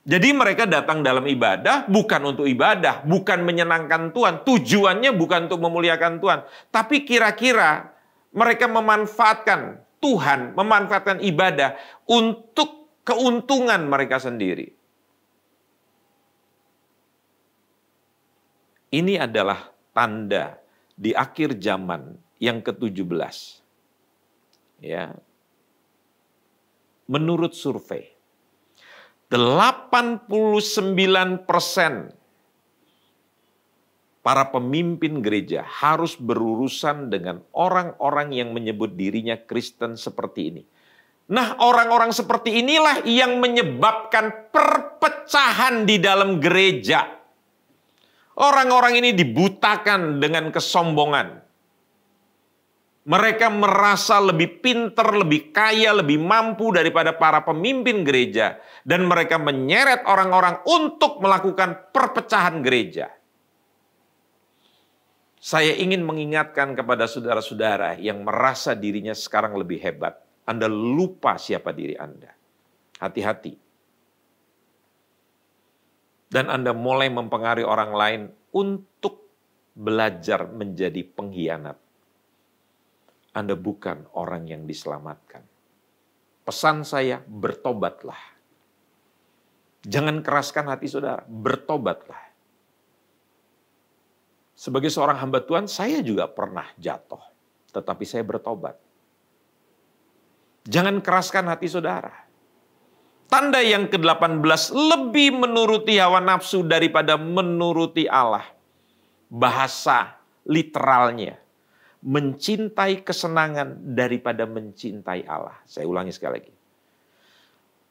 Speaker 1: Jadi mereka datang dalam ibadah bukan untuk ibadah, bukan menyenangkan Tuhan. Tujuannya bukan untuk memuliakan Tuhan. Tapi kira-kira mereka memanfaatkan Tuhan, memanfaatkan ibadah untuk keuntungan mereka sendiri. Ini adalah tanda di akhir zaman yang ke-17. Ya. Menurut survei, 89% para pemimpin gereja harus berurusan dengan orang-orang yang menyebut dirinya Kristen seperti ini. Nah, orang-orang seperti inilah yang menyebabkan perpecahan di dalam gereja. Orang-orang ini dibutakan dengan kesombongan. Mereka merasa lebih pintar, lebih kaya, lebih mampu daripada para pemimpin gereja. Dan mereka menyeret orang-orang untuk melakukan perpecahan gereja. Saya ingin mengingatkan kepada saudara-saudara yang merasa dirinya sekarang lebih hebat. Anda lupa siapa diri Anda. Hati-hati. Dan Anda mulai mempengaruhi orang lain untuk belajar menjadi pengkhianat. Anda bukan orang yang diselamatkan. Pesan saya, bertobatlah. Jangan keraskan hati saudara, bertobatlah. Sebagai seorang hamba Tuhan, saya juga pernah jatuh. Tetapi saya bertobat. Jangan keraskan hati saudara. Tanda yang ke-18, lebih menuruti hawa nafsu daripada menuruti Allah. Bahasa literalnya, mencintai kesenangan daripada mencintai Allah. Saya ulangi sekali lagi.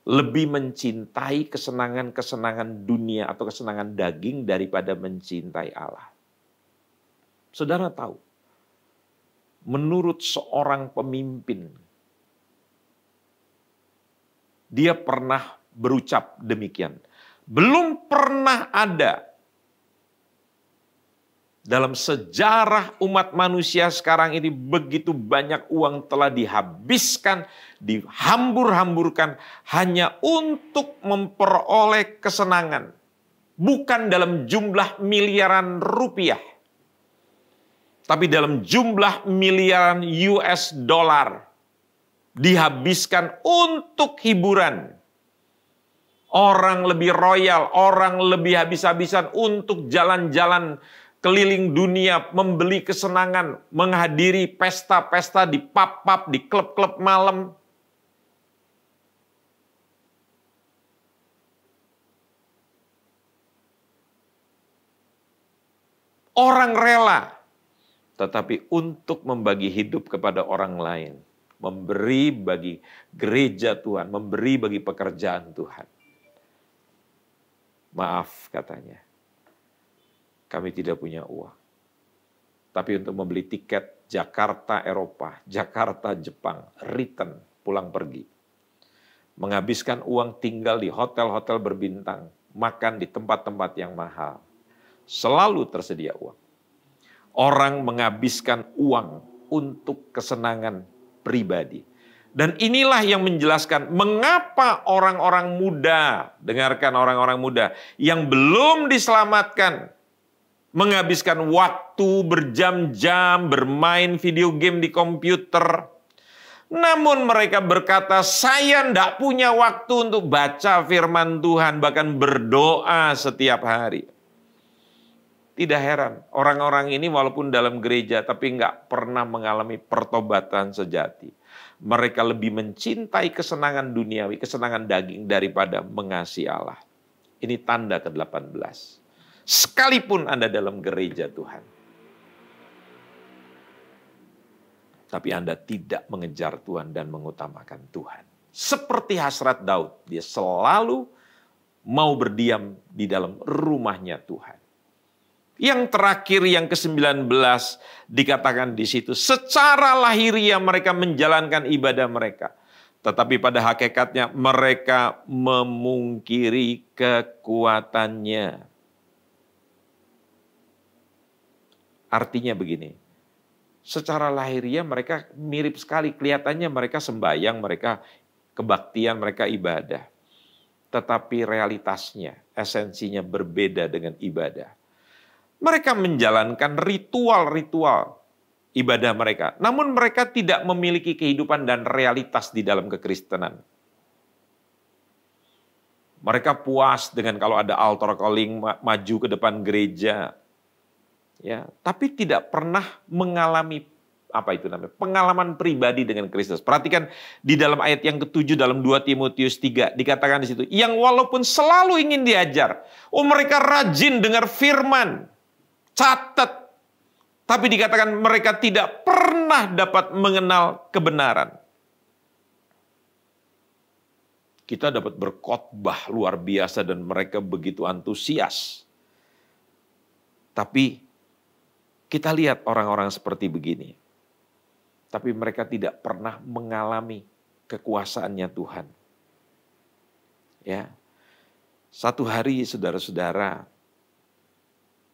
Speaker 1: Lebih mencintai kesenangan-kesenangan dunia atau kesenangan daging daripada mencintai Allah. Saudara tahu, menurut seorang pemimpin, dia pernah berucap demikian. Belum pernah ada dalam sejarah umat manusia sekarang ini begitu banyak uang telah dihabiskan, dihambur-hamburkan hanya untuk memperoleh kesenangan. Bukan dalam jumlah miliaran rupiah, tapi dalam jumlah miliaran US dollar dihabiskan untuk hiburan. Orang lebih royal, orang lebih habis-habisan untuk jalan-jalan keliling dunia, membeli kesenangan, menghadiri pesta-pesta di pub-pub, di klub-klub malam. Orang rela, tetapi untuk membagi hidup kepada orang lain. Memberi bagi gereja Tuhan, memberi bagi pekerjaan Tuhan. Maaf katanya, kami tidak punya uang. Tapi untuk membeli tiket Jakarta Eropa, Jakarta Jepang, return, pulang pergi. Menghabiskan uang tinggal di hotel-hotel berbintang, makan di tempat-tempat yang mahal. Selalu tersedia uang. Orang menghabiskan uang untuk kesenangan pribadi. Dan inilah yang menjelaskan mengapa orang-orang muda, dengarkan orang-orang muda, yang belum diselamatkan, menghabiskan waktu berjam-jam bermain video game di komputer. Namun mereka berkata, saya tidak punya waktu untuk baca firman Tuhan, bahkan berdoa setiap hari. Tidak heran, orang-orang ini walaupun dalam gereja, tapi nggak pernah mengalami pertobatan sejati. Mereka lebih mencintai kesenangan duniawi, kesenangan daging daripada mengasihi Allah. Ini tanda ke-18. Sekalipun Anda dalam gereja Tuhan. Tapi Anda tidak mengejar Tuhan dan mengutamakan Tuhan. Seperti hasrat Daud, dia selalu mau berdiam di dalam rumahnya Tuhan. Yang terakhir, yang ke-19 dikatakan di situ, secara lahiriah mereka menjalankan ibadah mereka. Tetapi pada hakikatnya mereka memungkiri kekuatannya. Artinya begini, secara lahiriah mereka mirip sekali, kelihatannya mereka sembahyang, mereka kebaktian, mereka ibadah. Tetapi realitasnya, esensinya berbeda dengan ibadah. Mereka menjalankan ritual-ritual ibadah mereka. Namun mereka tidak memiliki kehidupan dan realitas di dalam kekristenan. Mereka puas dengan kalau ada altar calling, maju ke depan gereja. Ya, tapi tidak pernah mengalami pengalaman pribadi dengan Kristus. Perhatikan di dalam ayat yang ke-7 dalam 2 Timotius 3 dikatakan di situ, yang walaupun selalu ingin diajar, mereka rajin dengar firman. Catat, tapi dikatakan mereka tidak pernah dapat mengenal kebenaran. Kita dapat berkhotbah luar biasa dan mereka begitu antusias. Tapi kita lihat orang-orang seperti begini. tapi mereka tidak pernah mengalami kekuasaannya Tuhan. Ya, satu hari saudara-saudara,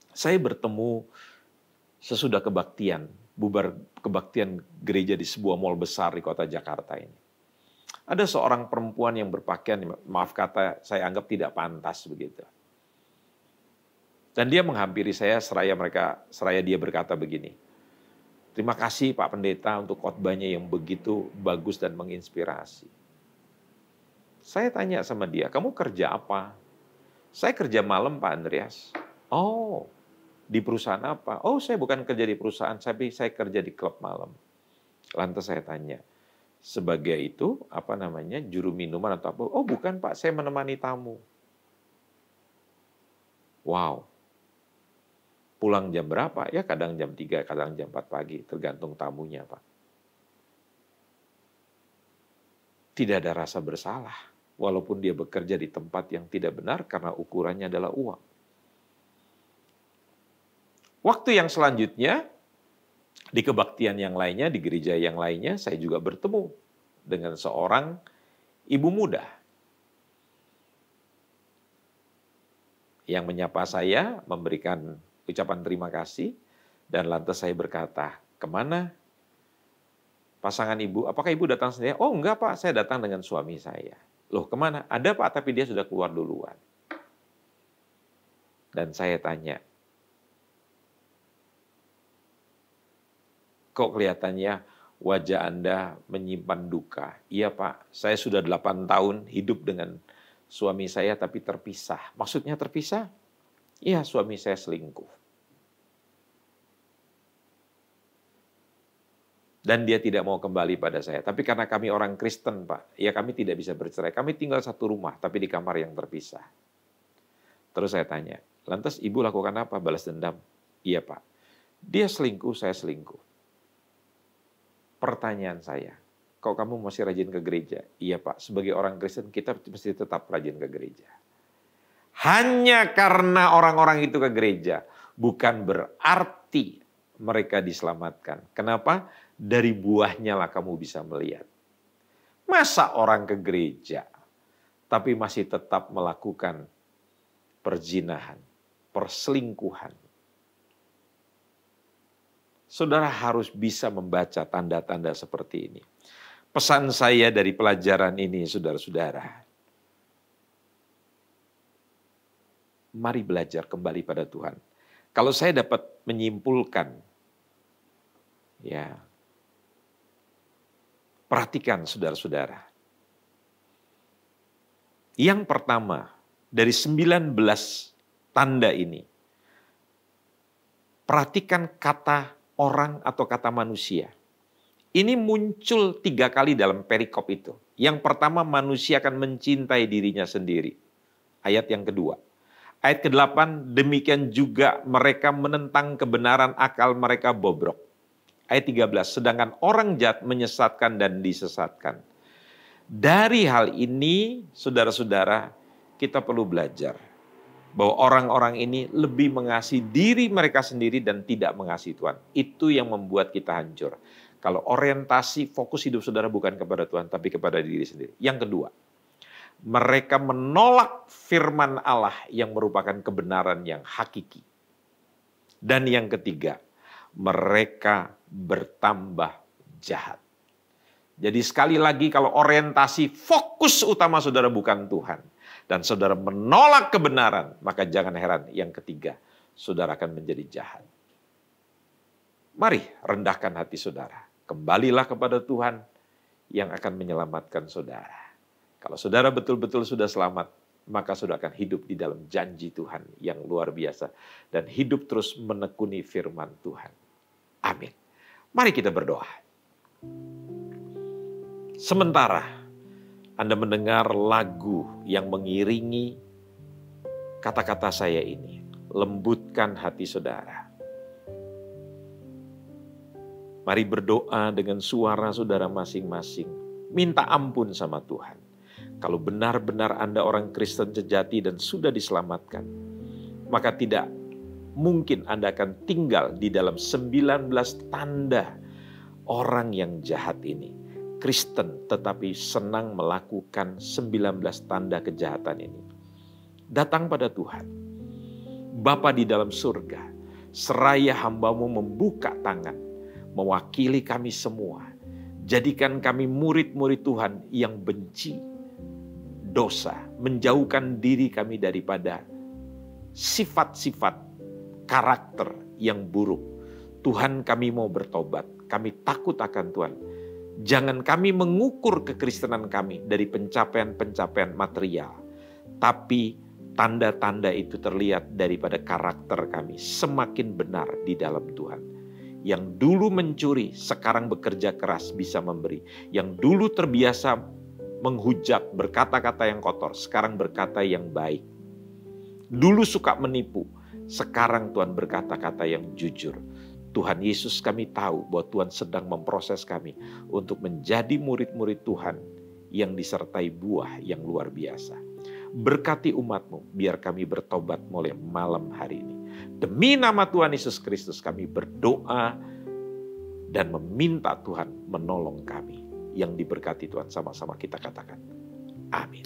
Speaker 1: saya bertemu sesudah kebaktian, bubar kebaktian gereja di sebuah mall besar di kota Jakarta ini. Ada seorang perempuan yang berpakaian, maaf kata, saya anggap tidak pantas begitu. Dan dia menghampiri saya seraya dia berkata begini, "Terima kasih Pak Pendeta untuk khotbahnya yang begitu bagus dan menginspirasi." Saya tanya sama dia, "Kamu kerja apa?" "Saya kerja malam Pak Andreas." "Oh, di perusahaan apa?" "Oh, saya bukan kerja di perusahaan, tapi saya kerja di klub malam." Lantas saya tanya, "Sebagai itu, juru minuman atau apa?" "Oh bukan Pak, saya menemani tamu." Wow. Pulang jam berapa? Ya kadang jam 3, kadang jam 4 pagi, tergantung tamunya Pak. Tidak ada rasa bersalah, walaupun dia bekerja di tempat yang tidak benar karena ukurannya adalah uang. Waktu yang selanjutnya, di kebaktian yang lainnya, di gereja yang lainnya, saya juga bertemu dengan seorang ibu muda yang menyapa saya, memberikan ucapan terima kasih, dan lantas saya berkata, "Kemana pasangan ibu? Apakah ibu datang sendiri?" "Oh enggak Pak, saya datang dengan suami saya." "Loh kemana?" "Ada Pak, tapi dia sudah keluar duluan." Dan saya tanya, "Kok kelihatannya wajah Anda menyimpan duka?" "Iya Pak, saya sudah 8 tahun hidup dengan suami saya tapi terpisah." "Maksudnya terpisah?" "Iya, suami saya selingkuh. Dan dia tidak mau kembali pada saya. Tapi karena kami orang Kristen Pak, ya kami tidak bisa bercerai. Kami tinggal satu rumah, tapi di kamar yang terpisah." Terus saya tanya, "Lantas ibu lakukan apa? Balas dendam?" "Iya Pak, dia selingkuh, saya selingkuh." Pertanyaan saya, "Kok kamu masih rajin ke gereja?" "Iya Pak, sebagai orang Kristen kita mesti tetap rajin ke gereja." Hanya karena orang-orang itu ke gereja, bukan berarti mereka diselamatkan. Kenapa? Dari buahnya lah kamu bisa melihat. Masa orang ke gereja, tapi masih tetap melakukan perzinahan, perselingkuhan. Saudara harus bisa membaca tanda-tanda seperti ini. Pesan saya dari pelajaran ini, saudara-saudara, mari belajar kembali pada Tuhan. Kalau saya dapat menyimpulkan, ya, perhatikan saudara-saudara. Yang pertama, dari 19 tanda ini, perhatikan kata orang atau kata manusia. Ini muncul 3 kali dalam perikop itu. Yang pertama, manusia akan mencintai dirinya sendiri. Ayat yang kedua. Ayat ke-8, demikian juga mereka menentang kebenaran, akal mereka bobrok. Ayat 13, sedangkan orang jahat menyesatkan dan disesatkan. Dari hal ini, saudara-saudara, kita perlu belajar bahwa orang-orang ini lebih mengasihi diri mereka sendiri dan tidak mengasihi Tuhan. Itu yang membuat kita hancur. Kalau orientasi fokus hidup saudara bukan kepada Tuhan, tapi kepada diri sendiri. Yang kedua, mereka menolak firman Allah yang merupakan kebenaran yang hakiki. Dan yang ketiga, mereka bertambah jahat. Jadi sekali lagi kalau orientasi fokus utama saudara bukan Tuhan, dan saudara menolak kebenaran, maka jangan heran yang ketiga, saudara akan menjadi jahat. Mari rendahkan hati saudara. Kembalilah kepada Tuhan yang akan menyelamatkan saudara. Kalau saudara betul-betul sudah selamat, maka saudara akan hidup di dalam janji Tuhan yang luar biasa. Dan hidup terus menekuni firman Tuhan. Amin. Mari kita berdoa. Sementara Anda mendengar lagu yang mengiringi kata-kata saya ini, lembutkan hati saudara. Mari berdoa dengan suara saudara masing-masing. Minta ampun sama Tuhan. Kalau benar-benar Anda orang Kristen sejati dan sudah diselamatkan, maka tidak mungkin Anda akan tinggal di dalam 19 tanda orang yang jahat ini, Kristen tetapi senang melakukan 19 tanda kejahatan ini, datang pada Tuhan. Bapa di dalam surga, seraya hamba-Mu membuka tangan, mewakili kami semua. Jadikan kami murid-murid Tuhan yang benci dosa, menjauhkan diri kami daripada sifat-sifat karakter yang buruk. Tuhan, kami mau bertobat, kami takut akan Tuhan. Jangan kami mengukur kekristenan kami dari pencapaian-pencapaian material, tapi tanda-tanda itu terlihat daripada karakter kami semakin benar di dalam Tuhan. Yang dulu mencuri, sekarang bekerja keras bisa memberi. Yang dulu terbiasa menghujat, berkata-kata yang kotor, sekarang berkata yang baik. Dulu suka menipu, sekarang Tuhan berkata-kata yang jujur. Tuhan Yesus, kami tahu bahwa Tuhan sedang memproses kami untuk menjadi murid-murid Tuhan yang disertai buah yang luar biasa. Berkati umat-Mu, biar kami bertobat mulai malam hari ini. Demi nama Tuhan Yesus Kristus kami berdoa dan meminta Tuhan menolong kami. Yang diberkati Tuhan, sama-sama kita katakan amin.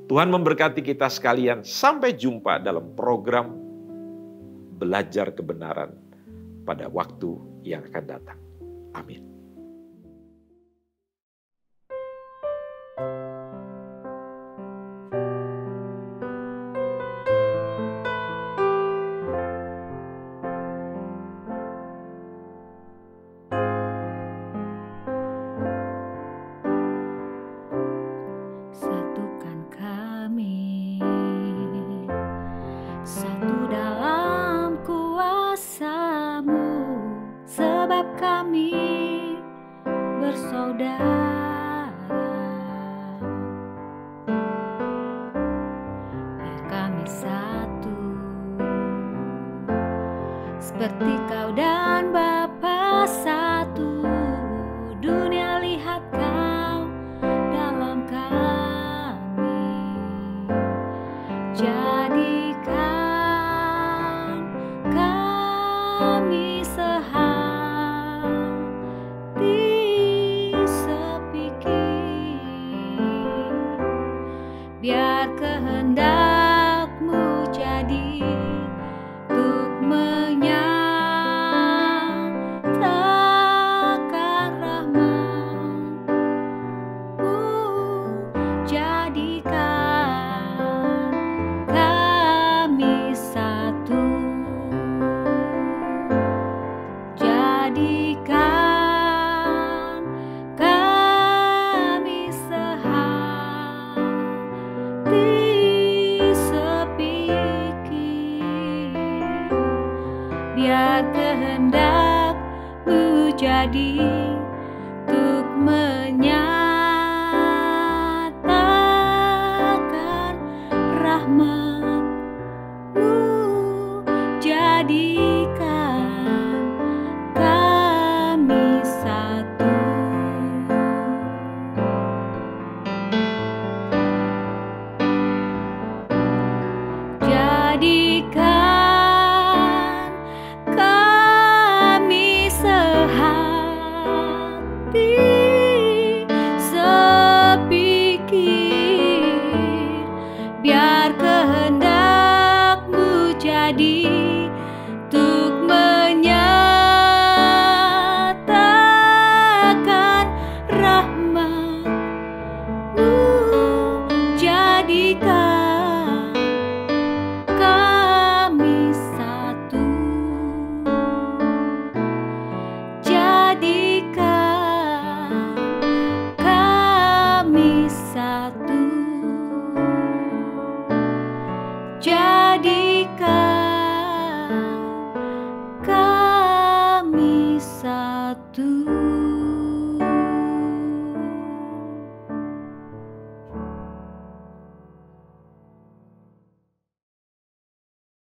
Speaker 1: Tuhan memberkati kita sekalian. Sampai jumpa dalam program Belajar Kebenaran pada waktu yang akan datang. Amin.
Speaker 2: Satukan kami, satu dalam kuasa-Mu, sebab kami bersaudara. Biar kami satu, seperti Kau dan Bapa satu. Dunia lihat Kau dalam kami, jadikan kami sehati sepikir, biar kehendak-Mu jadi untuk menyatakan rahmat-Mu. Jadikan kami satu, jadikan kami sehati sepikir, biar kehendak-Mu jadi